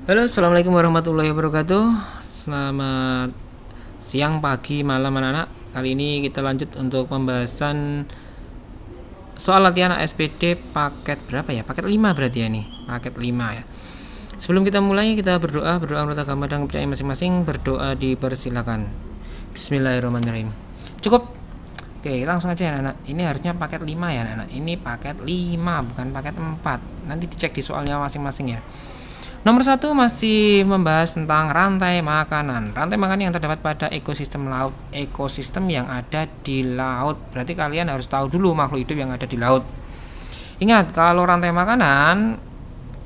Halo, assalamualaikum warahmatullahi wabarakatuh. Selamat siang, pagi, malam anak-anak. Kali ini kita lanjut untuk pembahasan soal latihan ASPD paket berapa ya? Paket 5 berarti ya nih. Paket 5 ya. Sebelum kita mulai, kita berdoa menurut agama dan kepercayaan masing-masing. Berdoa dipersilakan. Bismillahirrahmanirrahim. Cukup. Oke, langsung aja ya anak-anak. Ini harusnya paket 5 ya anak-anak. Ini paket 5 bukan paket 4. Nanti dicek di soalnya masing-masing ya. Nomor 1 masih membahas tentang rantai makanan. Rantai makanan yang terdapat pada ekosistem laut. Ekosistem yang ada di laut. Berarti kalian harus tahu dulu makhluk hidup yang ada di laut. Ingat, kalau rantai makanan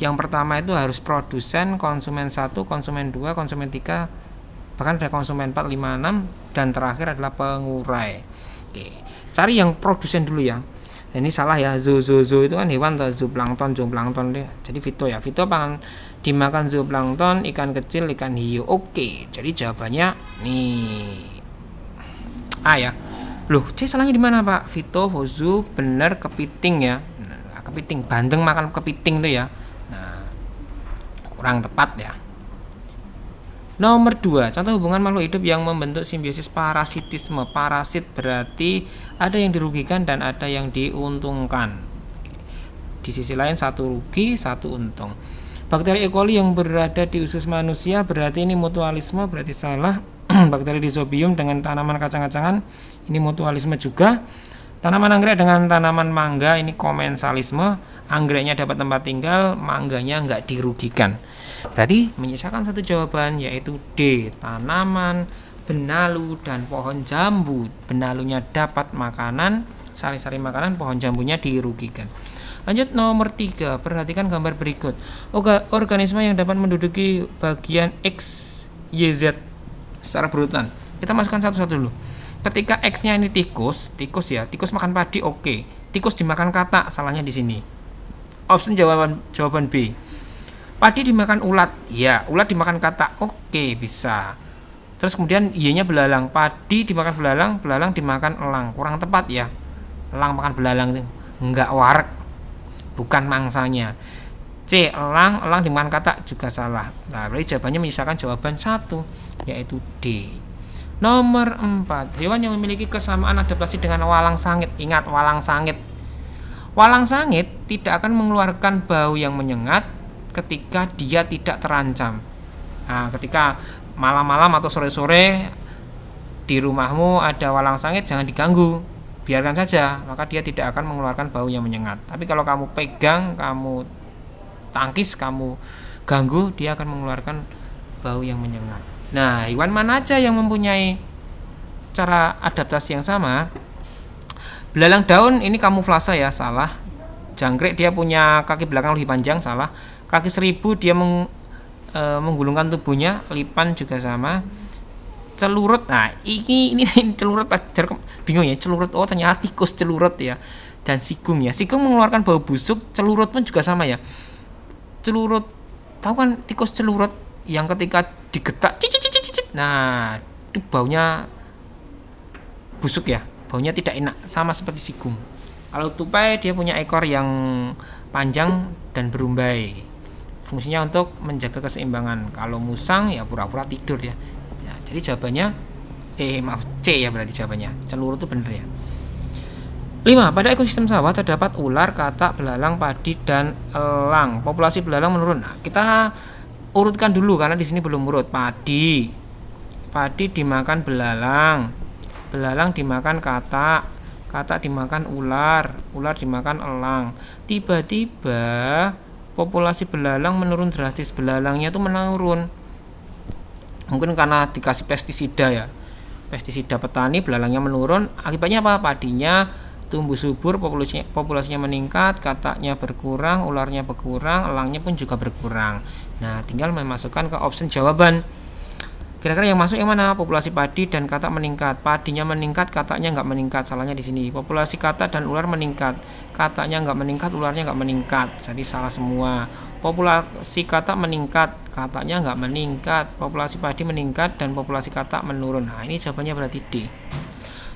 yang pertama itu harus produsen, konsumen 1, konsumen 2, konsumen 3, bahkan ada konsumen 4, 5, 6, dan terakhir adalah pengurai. Oke, cari yang produsen dulu ya. Ini salah ya, zoo itu kan hewan, zooplankton deh. Jadi Vito ya, Vito dimakan zooplankton, ikan kecil, ikan hiu. Oke, jadi jawabannya nih A ya. Loh, C salahnya di mana Pak? Vito, zoo, bener kepiting ya. Nah, kepiting, bandeng makan kepiting tuh ya. Nah, kurang tepat ya. Nomor 2, contoh hubungan makhluk hidup yang membentuk simbiosis parasitisme. Parasit berarti ada yang dirugikan dan ada yang diuntungkan. Di sisi lain satu rugi, satu untung. Bakteri E. coli yang berada di usus manusia berarti ini mutualisme, berarti salah. Bakteri Rhizobium dengan tanaman kacang-kacangan ini mutualisme juga. Tanaman anggrek dengan tanaman mangga ini komensalisme. Anggreknya dapat tempat tinggal, mangganya nggak dirugikan. Berarti menyisakan satu jawaban yaitu D. Tanaman, benalu, dan pohon jambu. Benalunya dapat makanan, sari-sari makanan, pohon jambunya dirugikan. Lanjut nomor 3, perhatikan gambar berikut. Organisme yang dapat menduduki bagian X, Y, Z secara berurutan. Kita masukkan satu-satu dulu. Ketika X-nya ini tikus ya, tikus makan padi, oke. Tikus dimakan katak, salahnya di sini. Option jawaban B. Padi dimakan ulat, ya. Ulat dimakan katak, oke, bisa. Terus kemudian Y-nya belalang. Padi dimakan belalang, belalang dimakan elang. Kurang tepat ya. Elang makan belalang itu enggak warak, bukan mangsanya. C. Elang dimakan katak juga salah. Nah, berarti jawabannya menyisakan jawaban 1, yaitu D. Nomor 4, hewan yang memiliki kesamaan adaptasi dengan walang sangit. Ingat, walang sangit. Walang sangit tidak akan mengeluarkan bau yang menyengat ketika dia tidak terancam. Nah, ketika malam-malam atau sore-sore di rumahmu ada walang sangit, jangan diganggu, biarkan saja, maka dia tidak akan mengeluarkan bau yang menyengat. Tapi kalau kamu pegang, kamu tangkis, kamu ganggu, dia akan mengeluarkan bau yang menyengat. Nah, hewan mana aja yang mempunyai cara adaptasi yang sama? Belalang daun ini kamuflase ya, salah. Jangkrik dia punya kaki belakang lebih panjang, salah. Kaki seribu dia menggulungkan tubuhnya, lipan juga sama. Celurut, nah ini celurut, bingung ya, celurut, oh ternyata tikus celurut ya. Dan sigung ya, sigung mengeluarkan bau busuk, celurut pun juga sama ya. Celurut, tahu kan tikus celurut yang ketika digetak, cicit, nah itu baunya busuk ya, baunya tidak enak, sama seperti sigung. Kalau tupai dia punya ekor yang panjang dan berumbai, fungsinya untuk menjaga keseimbangan. Kalau musang ya pura-pura tidur ya. Jadi jawabannya C ya, berarti jawabannya celurut itu benar ya. 5. Pada ekosistem sawah terdapat ular, katak, belalang, padi, dan elang. Populasi belalang menurun. Nah, kita urutkan dulu karena di sini belum urut. Padi dimakan belalang, belalang dimakan katak, katak dimakan ular, ular dimakan elang. Tiba-tiba populasi belalang menurun drastis. Belalangnya itu menurun, mungkin karena dikasih pestisida ya, pestisida petani, belalangnya menurun. Akibatnya apa? Padinya tumbuh subur, populasinya meningkat, kataknya berkurang, ularnya berkurang, elangnya pun juga berkurang. Nah, tinggal memasukkan ke option jawaban. Kira-kira yang masuk yang mana? Populasi padi dan katak meningkat. Padinya meningkat, kataknya nggak meningkat. Salahnya di sini. Populasi katak dan ular meningkat. Kataknya nggak meningkat, ularnya nggak meningkat. Jadi salah semua. Populasi katak meningkat, kataknya nggak meningkat. Populasi padi meningkat dan populasi katak menurun. Nah, ini jawabannya berarti D.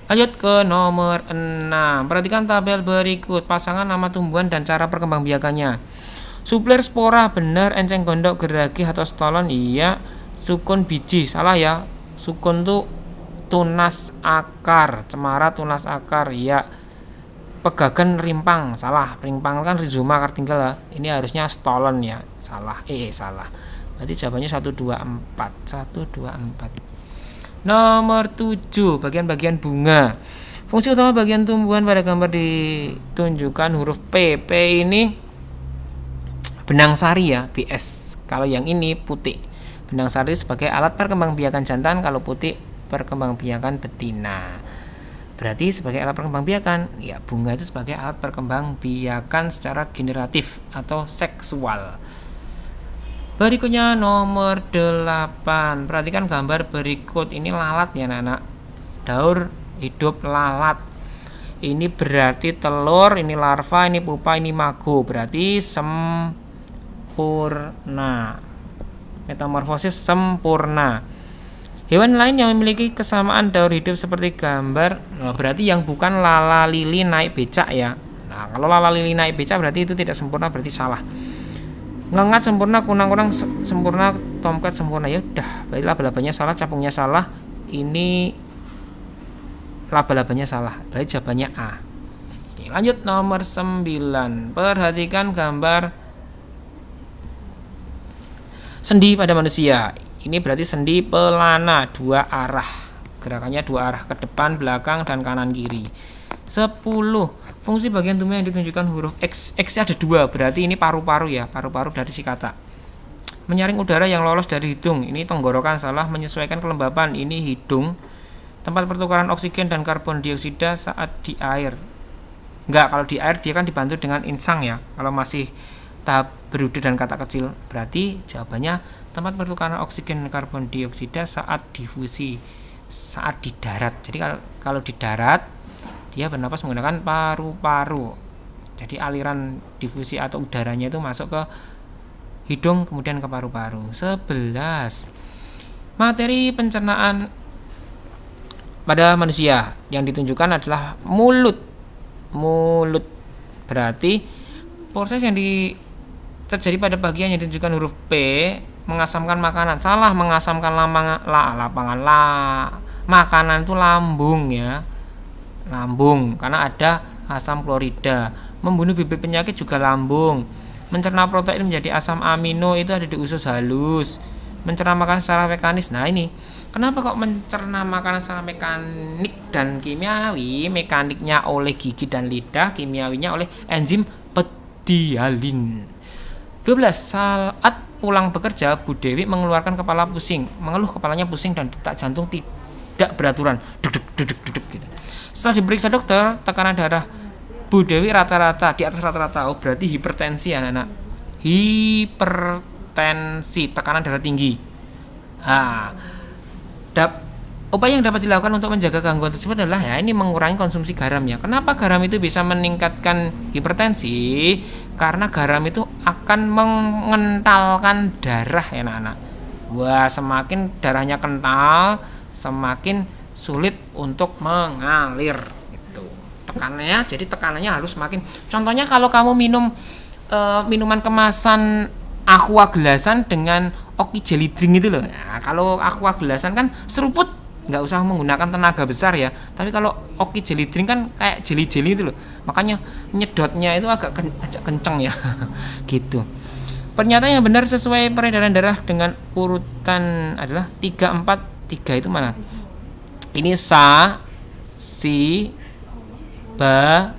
Lanjut ke nomor 6. Perhatikan tabel berikut. Pasangan nama tumbuhan dan cara perkembangbiakannya. Suplir spora benar, enceng gondok geragih atau stolon iya. Sukun biji salah ya. Sukun tuh tunas akar, cemara tunas akar iya. Pegagan rimpang salah. Rimpang kan rhizoma akar tinggal lah. Ini harusnya stolon ya. Salah. Salah. Berarti jawabannya 124. 124. Nomor 7, bagian-bagian bunga. Fungsi utama bagian tumbuhan pada gambar ditunjukkan huruf P. P ini benang sari ya, BS. Kalau yang ini putih. Benang sari sebagai alat perkembangbiakan jantan, kalau putih perkembangbiakan betina. Berarti sebagai alat perkembangbiakan, ya bunga itu sebagai alat perkembangbiakan secara generatif atau seksual. Berikutnya nomor 8. Perhatikan gambar berikut. Ini lalat ya anak-anak. Daur hidup lalat. Ini berarti telur, ini larva, ini pupa, ini mago. Berarti sempurna. Metamorfosis sempurna. Hewan lain yang memiliki kesamaan daur hidup seperti gambar, berarti yang bukan lala lili naik becak ya. Nah, kalau lala lili naik becak berarti itu tidak sempurna, berarti salah. Ngengat sempurna, kunang-kunang sempurna, tomcat sempurna. Ya udah, berarti laba-labanya salah, capungnya salah. Ini laba-labanya salah. Berarti jawabannya A. Oke, lanjut nomor 9. Perhatikan gambar sendi pada manusia. Ini berarti sendi pelana 2 arah. Gerakannya 2 arah, ke depan, belakang, dan kanan kiri. 10. Fungsi bagian tubuh yang ditunjukkan huruf X. X ada 2, berarti ini paru-paru ya, paru-paru dari si kata. Menyaring udara yang lolos dari hidung, ini tenggorokan salah. Menyesuaikan kelembapan, ini hidung. Tempat pertukaran oksigen dan karbon dioksida saat di air. Enggak, kalau di air dia kan dibantu dengan insang ya. Kalau masih tahap berudu dan kata kecil, berarti jawabannya tempat pertukaran oksigen dan karbon dioksida saat difusi, saat di darat. Jadi kalau di darat dia bernapas menggunakan paru-paru. Jadi aliran difusi atau udaranya itu masuk ke hidung kemudian ke paru-paru. 11. Materi pencernaan pada manusia yang ditunjukkan adalah mulut. Mulut berarti proses yang terjadi pada bagian yang ditunjukkan huruf P, mengasamkan makanan. Salah, mengasamkan makanan itu lambung ya. Lambung karena ada asam klorida. Membunuh bibit penyakit juga lambung. Mencerna protein menjadi asam amino itu ada di usus halus. Mencerna makanan secara mekanis. Nah ini kenapa kok mencerna makanan secara mekanik dan kimiawi? Mekaniknya oleh gigi dan lidah, kimiawinya oleh enzim pedialin. 12. Saat pulang bekerja, Bu Dewi mengeluarkan kepala pusing, mengeluh kepalanya pusing dan detak jantung tidak beraturan, duduk gitu. Setelah diperiksa dokter, tekanan darah Bu Dewi rata-rata di atas rata-rata. Oh, berarti hipertensi ya anak. Hipertensi, tekanan darah tinggi. Upaya yang dapat dilakukan untuk menjaga gangguan tersebut adalah ya ini mengurangi konsumsi garam ya. Kenapa garam itu bisa meningkatkan hipertensi? Karena garam itu akan mengentalkan darah ya anak-anak. Wah, semakin darahnya kental, semakin sulit untuk mengalir gitu. Tekanannya harus semakin. Contohnya kalau kamu minum minuman kemasan aqua gelasan dengan oki jelly drink itu loh. Nah, kalau aqua gelasan kan seruput, nggak usah menggunakan tenaga besar ya. Tapi kalau oki jelly drink kan kayak jelly itu loh. Makanya nyedotnya itu agak kenceng ya. Gitu. Pernyataan yang benar sesuai peredaran darah dengan urutan adalah 3, 4, 3 itu mana? Ini sa, si, ba,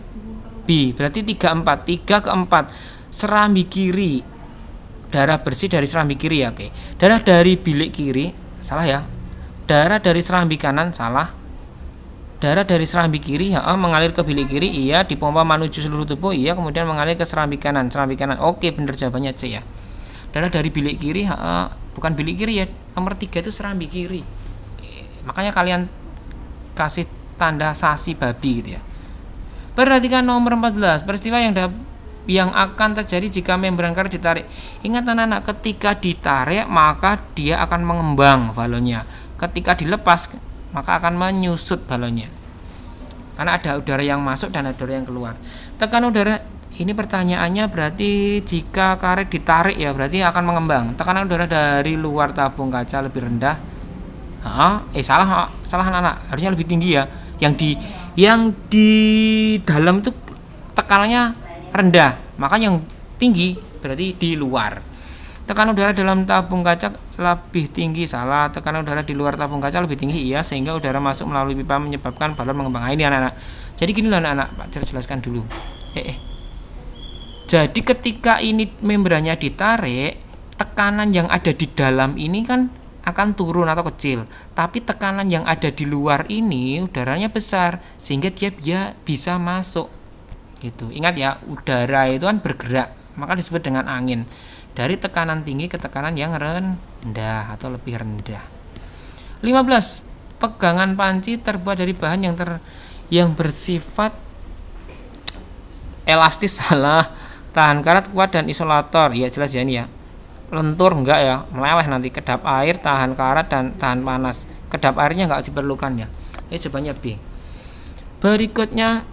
bi. Berarti 3, 4. 3 ke 4. Serambi kiri. Darah bersih dari serambi kiri ya, oke. Darah dari bilik kiri, salah ya. Darah dari serambi kanan, salah. Darah dari serambi kiri, mengalir ke bilik kiri, iya. Dipompa menuju seluruh tubuh, iya. Kemudian mengalir ke serambi kanan, Oke, bener jawabannya C ya. Darah dari bilik kiri, bukan bilik kiri ya. Nomor 3 itu serambi kiri. Oke. Makanya kalian kasih tanda sasi babi gitu ya. Perhatikan nomor 14. Peristiwa yang akan terjadi jika membran karet ditarik. Ingat anak-anak, ketika ditarik maka dia akan mengembang balonnya. Ketika dilepas maka akan menyusut balonnya. Karena ada udara yang masuk dan ada udara yang keluar. Tekanan udara Ini pertanyaannya berarti jika karet ditarik ya berarti akan mengembang. Tekanan udara dari luar tabung kaca lebih rendah. Salah anak. Harusnya lebih tinggi ya. Yang di dalam itu tekanannya rendah, maka yang tinggi berarti di luar. Tekanan udara dalam tabung kaca lebih tinggi, salah. Tekanan udara di luar tabung kaca lebih tinggi, iya, sehingga udara masuk melalui pipa menyebabkan balon mengembang. Ini anak-anak. Jadi gini loh anak-anak, Pak jelaskan dulu. Jadi ketika ini membrannya ditarik, tekanan yang ada di dalam ini kan akan turun atau kecil, tapi tekanan yang ada di luar ini udaranya besar sehingga dia bisa masuk gitu. Ingat ya, udara itu kan bergerak, maka disebut dengan angin, dari tekanan tinggi ke tekanan yang rendah atau lebih rendah. 15. Pegangan panci terbuat dari bahan yang bersifat elastis, salah. Tahan karat, kuat, dan isolator, ya jelas ya ini ya. Lentur enggak ya, meleleh nanti. Kedap air, tahan karat, dan tahan panas. Kedap airnya enggak diperlukan ya. Ini jawabannya B. Berikutnya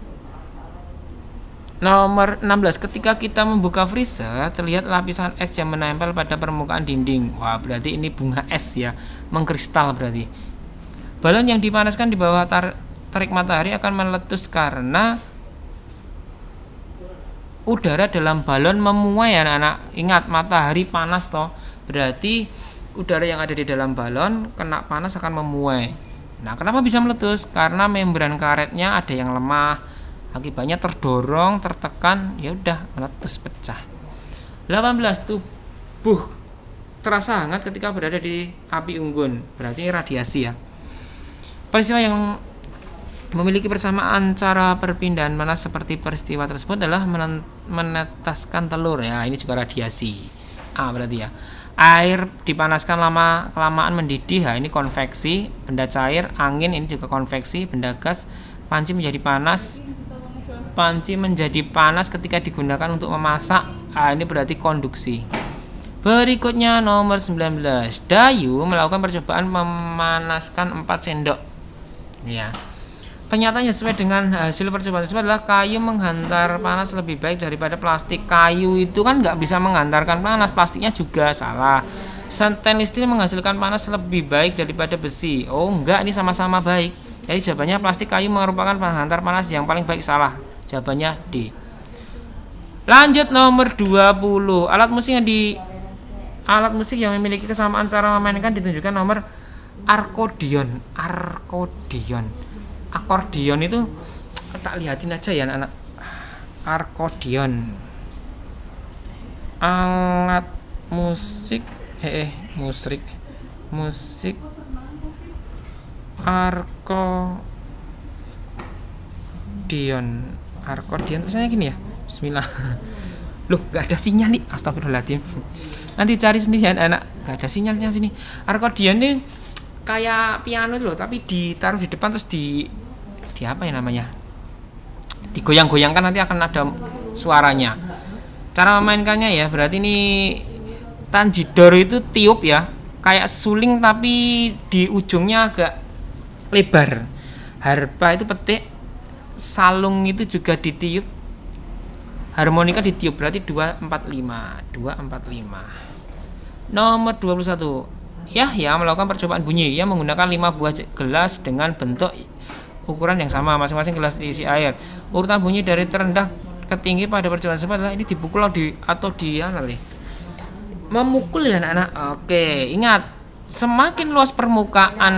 nomor 16. Ketika kita membuka freezer, terlihat lapisan es yang menempel pada permukaan dinding. Wah, berarti ini bunga es ya, mengkristal berarti. Balon yang dipanaskan di bawah terik matahari akan meletus karena udara dalam balon memuai ya anak-anak. Ingat, matahari panas toh, berarti udara yang ada di dalam balon kena panas akan memuai. Nah, kenapa bisa meletus? Karena membran karetnya ada yang lemah, akibatnya terdorong, tertekan, ya udah meletus, pecah. 18. Tubuh terasa hangat ketika berada di api unggun, berarti radiasi ya. Peristiwa yang memiliki persamaan cara perpindahan panas seperti peristiwa tersebut adalah menetaskan telur ya, ini juga radiasi. Berarti ya. Air dipanaskan kelamaan mendidih, ini konveksi. Benda cair, angin, ini juga konveksi. Benda gas, panci menjadi panas ketika digunakan untuk memasak, ini berarti konduksi. Berikutnya nomor 19. Dayu melakukan percobaan memanaskan 4 sendok ya. Pernyataannya sesuai dengan hasil percobaan tersebut adalah kayu menghantar panas lebih baik daripada plastik. Kayu itu kan nggak bisa menghantarkan panas, plastiknya juga salah. Stainless steel menghasilkan panas lebih baik daripada besi. Oh enggak, ini sama-sama baik. Jadi jawabannya plastik kayu merupakan penghantar panas yang paling baik, salah. Jawabannya D. Lanjut nomor 20. Alat musik yang memiliki kesamaan cara memainkan ditunjukkan nomor akordeon. Akordeon itu tak lihatin aja ya anak-anak. Akordeon, alat musik musik akordeon tulisannya gini ya. Bismillah. Loh, gak ada sinyal nih, astagfirullahaladzim. Nanti cari sendiri ya anak, gak ada sinyalnya sini. Akordeon ini kayak piano itu loh, tapi ditaruh di depan terus di apa ya namanya, digoyang-goyangkan, nanti akan ada suaranya. Cara memainkannya ya, berarti ini tanjidor itu tiup ya, kayak suling tapi di ujungnya agak lebar. Harpa itu petik, salung itu juga ditiup, harmonika ditiup, berarti 245. Nomor 21. Yahya melakukan percobaan bunyi. Ia menggunakan 5 buah gelas dengan bentuk ukuran yang sama, masing-masing gelas diisi air. Urutan bunyi dari terendah ke tinggi pada percobaan tersebut adalah ini dipukul memukul ya anak-anak. Oke, ingat, semakin luas permukaan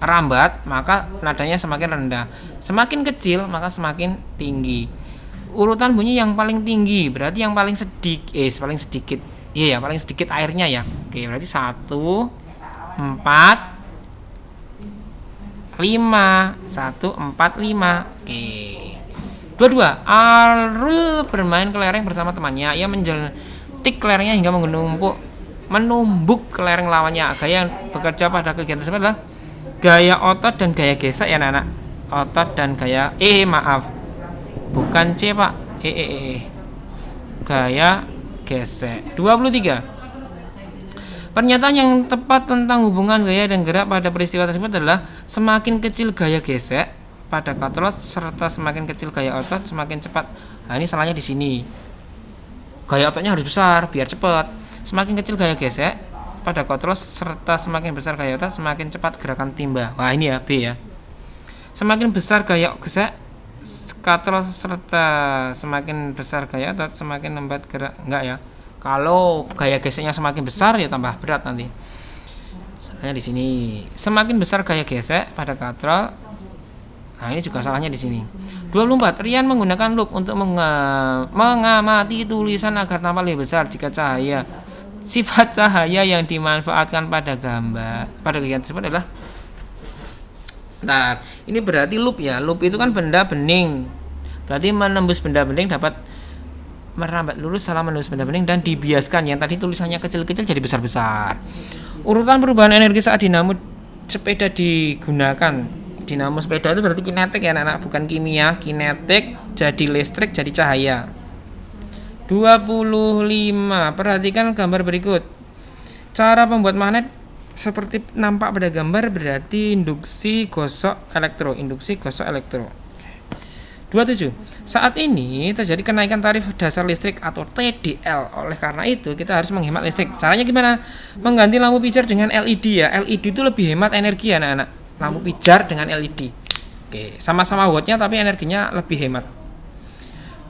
rambat maka nadanya semakin rendah, semakin kecil maka semakin tinggi. Urutan bunyi yang paling tinggi berarti yang paling sedikit airnya ya. Oke, berarti 1, 4, 5, 1, 4, 5. Oke. 22. Arul bermain kelereng bersama temannya. Ia menjentik kelerengnya hingga menumbuk kelereng lawannya. Gaya yang bekerja pada kegiatan tersebut adalah gaya otot dan gaya gesek ya anak-anak. Otot dan gaya bukan C pak. Gaya gesek. 23. Pernyataan yang tepat tentang hubungan gaya dan gerak pada peristiwa tersebut adalah semakin kecil gaya gesek, pada kontrol serta semakin kecil gaya otot semakin cepat. Nah, ini salahnya di sini. Gaya ototnya harus besar biar cepat. Semakin kecil gaya gesek pada kontrol serta semakin besar gaya otot semakin cepat gerakan timba. Wah, ini ya B ya. Semakin besar gaya gesek kontrol serta semakin besar gaya otot semakin lambat gerak. Enggak ya. Kalau gaya geseknya semakin besar ya tambah berat nanti. Salahnya di sini. Semakin besar gaya gesek pada kontrol. Nah, ini juga salahnya di sini. 24. Rian menggunakan loop untuk mengamati tulisan agar tampak lebih besar jika cahaya. Sifat cahaya yang dimanfaatkan pada kegiatan tersebut adalah ini berarti loop ya. Loop itu kan benda bening. Berarti menembus benda bening dapat merambat lurus salah menembus benda bening dan dibiaskan. Yang tadi tulisannya kecil-kecil jadi besar-besar. Urutan perubahan energi saat dinamo sepeda digunakan. Dinamo sepeda itu berarti kinetik ya anak-anak, bukan kimia. Kinetik jadi listrik jadi cahaya. 25. Perhatikan gambar berikut. Cara pembuat magnet seperti nampak pada gambar berarti induksi gosok elektro. 27. Saat ini terjadi kenaikan tarif dasar listrik atau TDL. Oleh karena itu kita harus menghemat listrik. Caranya gimana? Mengganti lampu pijar dengan LED ya. LED itu lebih hemat energi anak-anak. Lampu pijar dengan LED. Oke, sama-sama wattnya tapi energinya lebih hemat.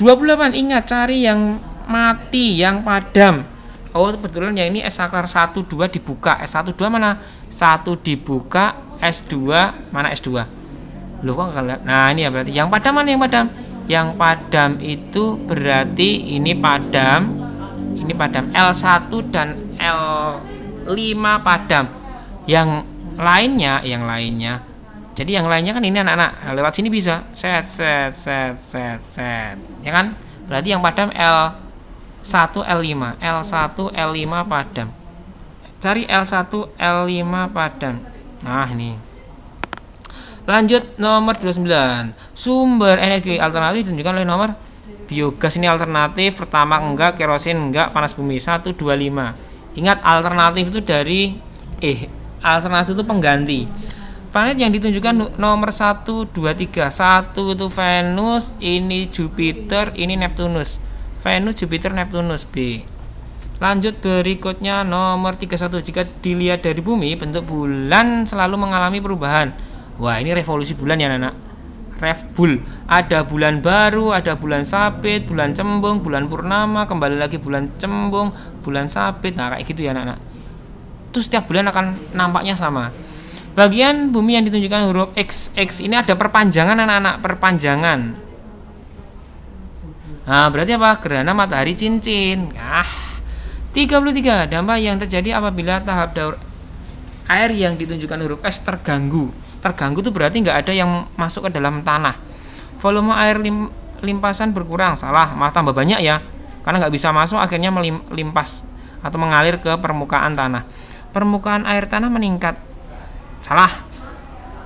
28. Ingat cari yang mati, yang padam. Oh, kebetulan ya ini S saklar 1 2 dibuka. S1 2 mana? 1 dibuka, S2 mana S2? Loh kok enggak lihat? Nah, ini ya berarti yang padam mana yang padam? Yang padam itu berarti ini padam. Ini padam L1 dan L5 padam. Yang lainnya. Jadi yang lainnya kan ini anak-anak. Nah, lewat sini bisa. Set. Ya kan? Berarti yang padam L1 L5. L1 L5 padam. Cari L1 L5 padam. Nah, ini. Lanjut nomor 29. Sumber energi alternatif ditunjukkan oleh nomor biogas. Ini alternatif, pertama enggak, kerosin enggak, panas bumi 1 2 5. Ingat alternatif itu dari alternatif itu pengganti. Planet yang ditunjukkan nomor 1 2 3. 1 itu Venus, ini Jupiter, ini Neptunus. Venus, Jupiter, Neptunus B. Lanjut berikutnya nomor 31. Jika dilihat dari bumi, bentuk bulan selalu mengalami perubahan. Wah, ini revolusi bulan ya anak. Revbul. Ada bulan baru, ada bulan sabit, bulan cembung, bulan purnama, kembali lagi bulan cembung, bulan sabit. Nah, kayak gitu ya anak-anak. Itu setiap bulan akan nampaknya sama. Bagian bumi yang ditunjukkan huruf X. X ini ada perpanjangan anak-anak, perpanjangan. Nah, berarti apa? Gerhana matahari cincin. 33. Dampak yang terjadi apabila tahap daur air yang ditunjukkan huruf S terganggu. Terganggu itu berarti nggak ada yang masuk ke dalam tanah. Volume air limpasan berkurang. Salah, malah tambah banyak ya. Karena nggak bisa masuk akhirnya melimpas atau mengalir ke permukaan tanah. Permukaan air tanah meningkat. Salah.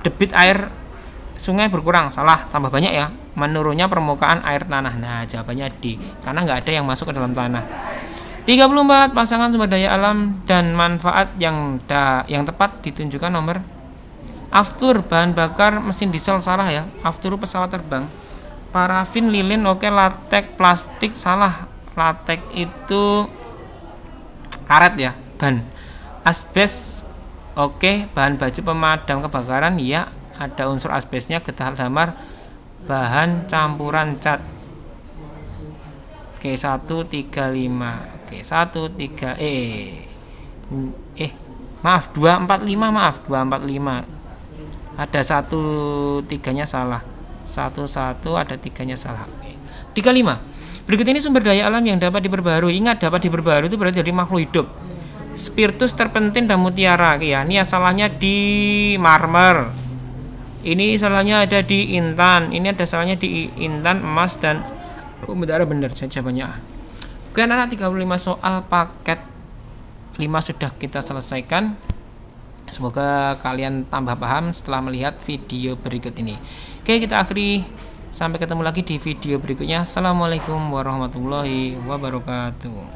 Debit air sungai berkurang. Salah, tambah banyak ya. Menurunnya permukaan air tanah. Nah, jawabannya D. Karena nggak ada yang masuk ke dalam tanah. 34. Pasangan sumber daya alam dan manfaat yang tepat ditunjukkan nomor Aftur, bahan bakar mesin diesel. Salah ya. Aftur pesawat terbang. Parafin, lilin oke. Latek, plastik salah. Latek itu karet ya, ban. Asbes oke. Bahan baju pemadam kebakaran ya, ada unsur asbesnya. Getah damar bahan campuran cat. Oke, 135. Oke, 13 maaf 245, maaf 245. Ada 1 3-nya salah. 1 ada 3-nya salah. Oke. 35. Berikut ini sumber daya alam yang dapat diperbarui. Ingat, dapat diperbarui itu berarti dari makhluk hidup. Spiritus, terpentin, dan mutiara ya. Ini asalnya di marmer. Ini salahnya ada di intan. Ini ada salahnya di intan, emas, dan benar saja banyak. Oke anak-anak, 35 soal paket 5 sudah kita selesaikan. Semoga kalian tambah paham setelah melihat video berikut ini. Oke, kita akhiri. Sampai ketemu lagi di video berikutnya. Assalamualaikum warahmatullahi wabarakatuh.